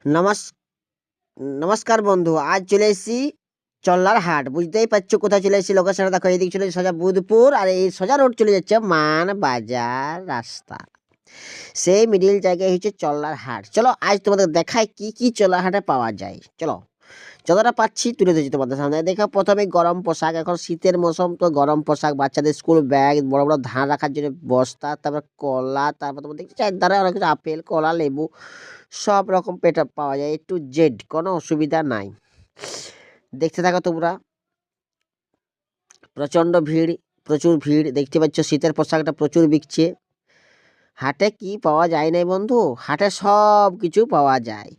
নমস নমস্কার বন্ধু, আজ চলে এসেছি চল্লার হাট। বুঝতেই পারছো কোথায় চলে এসেছি। লোকেশনটা দেখো, এইদিকে চলে এসেছি সোজা বুধপুর, আর এই সোজা রোড চলে যাচ্ছে মান বাজার রাস্তা। সেই মিডিল জায়গায় হচ্ছে চল্লার হাট। চলো আজ তোমাদের দেখাই কি কি চল্লার হাটে পাওয়া যায়। চলো, যতটা পাচ্ছি তুলে ধরছি তোমাদের সামনে। দেখো, প্রথমে গরম পোশাক, এখন শীতের মৌসুম তো গরম পোশাক, বাচ্চাদের স্কুল ব্যাগ, বড় বড় ধান রাখার জন্য বস্তা, তারপর কলা, তারপর তোমার দেখছি চারধারে অনেক কিছু আপেল, কলা, লেবু, সব রকম পেটা পাওয়া যায়। একটু জেড, কোনো অসুবিধা নাই। দেখতে থাকো তোমরা। প্রচণ্ড ভিড়, প্রচুর ভিড় দেখতে পাচ্ছ। শীতের পোশাকটা প্রচুর বিকছে। হাটে কি পাওয়া যায় নাই বন্ধু? হাটে সব কিছু পাওয়া যায়।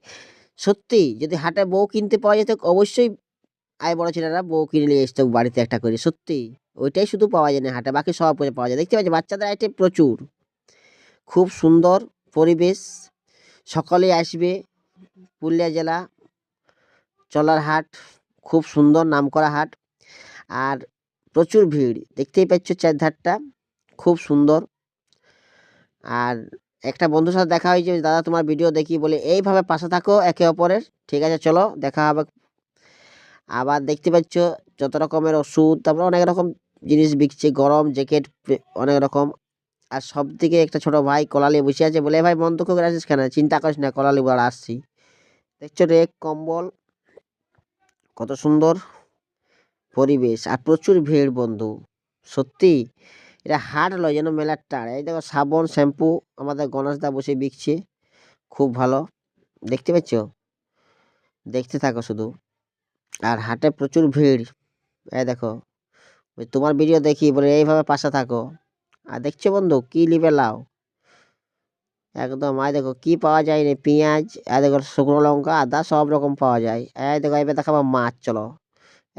সত্যি, যদি হাটে বউ কিনতে পাওয়া যেত অবশ্যই আয় বড় ছেলেরা বউ কিনে নিয়ে আসতো বাড়িতে একটা করে। সত্যি, ওইটাই শুধু পাওয়া যায় না হাটে, বাকি সব কিছু পাওয়া যায়। দেখতে পাচ্ছি বাচ্চাদের আইটেম প্রচুর, খুব সুন্দর পরিবেশ। সকলেই আসবে। পুরুলিয়া জেলা চলার হাট, খুব সুন্দর নামকরা হাট। আর প্রচুর ভিড়, দেখতেই পাচ্ছ চারধারটা খুব সুন্দর। আর একটা বন্ধুর সাথে দেখা হয়েছে, দাদা তোমার ভিডিও দেখি বলে, এইভাবে পাশে থাকো একে অপরের। ঠিক আছে, চলো দেখা হবে। আবার দেখতে পাচ্ছ যত রকমের ওষুধ, তারপরে অনেক রকম জিনিস বিকছে, গরম জ্যাকেট, অনেক রকম। আর সব থেকে একটা ছোট ভাই কলা নিয়ে বসে আছে, বলে, "এ ভাই মন দুঃখ করে আছিস কেন? চিন্তা করিস না, কলা নিয়ে আসছি।" দেখছো রেক কম্বল, কত সুন্দর পরিবেশ আর প্রচুর ভিড় বন্ধু। সত্যি, এটা হাট লয়, যেন মেলার টার। এই দেখো সাবান, শ্যাম্পু আমাদের গণেশদা বসে বিকছে, খুব ভালো। দেখতে পাচ্ছ? দেখতে থাকো শুধু। আর হাটে প্রচুর ভিড়। এই দেখো, ওই তোমার ভিডিও দেখি বলে এইভাবে পাশে থাকো। আর দেখছো বন্ধু, কি লিবে লাও একদম। আয় দেখো কি পাওয়া যায় রে, পেঁয়াজ, আর দেখো শুকনো লঙ্কা, আদা, সব রকম পাওয়া যায়। এই দেখো, এবার দেখাবো মাছ, চলো।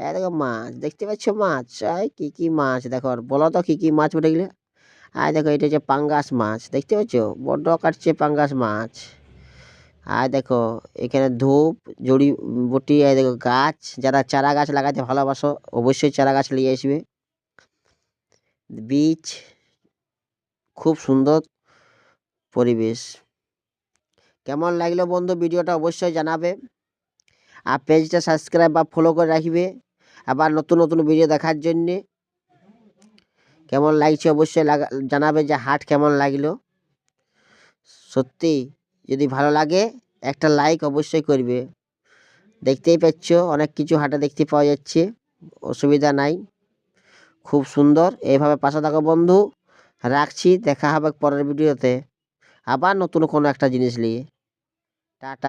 এই দেখো মাছ, দেখতে পাচ্ছ মাছ? এই কি কি মাছ দেখো, আর বলো তো কি কি মাছ উঠে গেলে। আর দেখো, এটা হচ্ছে পাঙ্গাস মাছ, দেখতে পাচ্ছ? বড্ড কাটছে পাঙ্গাস মাছ। আর দেখো, এখানে ধূপ, জড়ি বুটি, আর দেখো গাছ। যারা চারা গাছ লাগাতে ভালোবাসো অবশ্যই চারা গাছ নিয়ে আসবে। বীজ, খুব সুন্দর পরিবেশ। কেমন লাগলো বন্ধু ভিডিওটা অবশ্যই জানাবে। আর পেজটা সাবস্ক্রাইব বা ফলো করে রাখবে আবার নতুন নতুন ভিডিও দেখার জন্যে। কেমন লাগছে অবশ্যই জানাবে যে হাট কেমন লাগলো। সত্যি, যদি ভালো লাগে একটা লাইক অবশ্যই করবে। দেখতেই পাচ্ছ অনেক কিছু হাটে দেখতে পাওয়া যাচ্ছে, অসুবিধা নাই, খুব সুন্দর। এইভাবে পাশে থাকো বন্ধু। রাখছি, দেখা হবে পরের ভিডিওতে আবার নতুন কোনো একটা জিনিস নিয়ে। টাটা।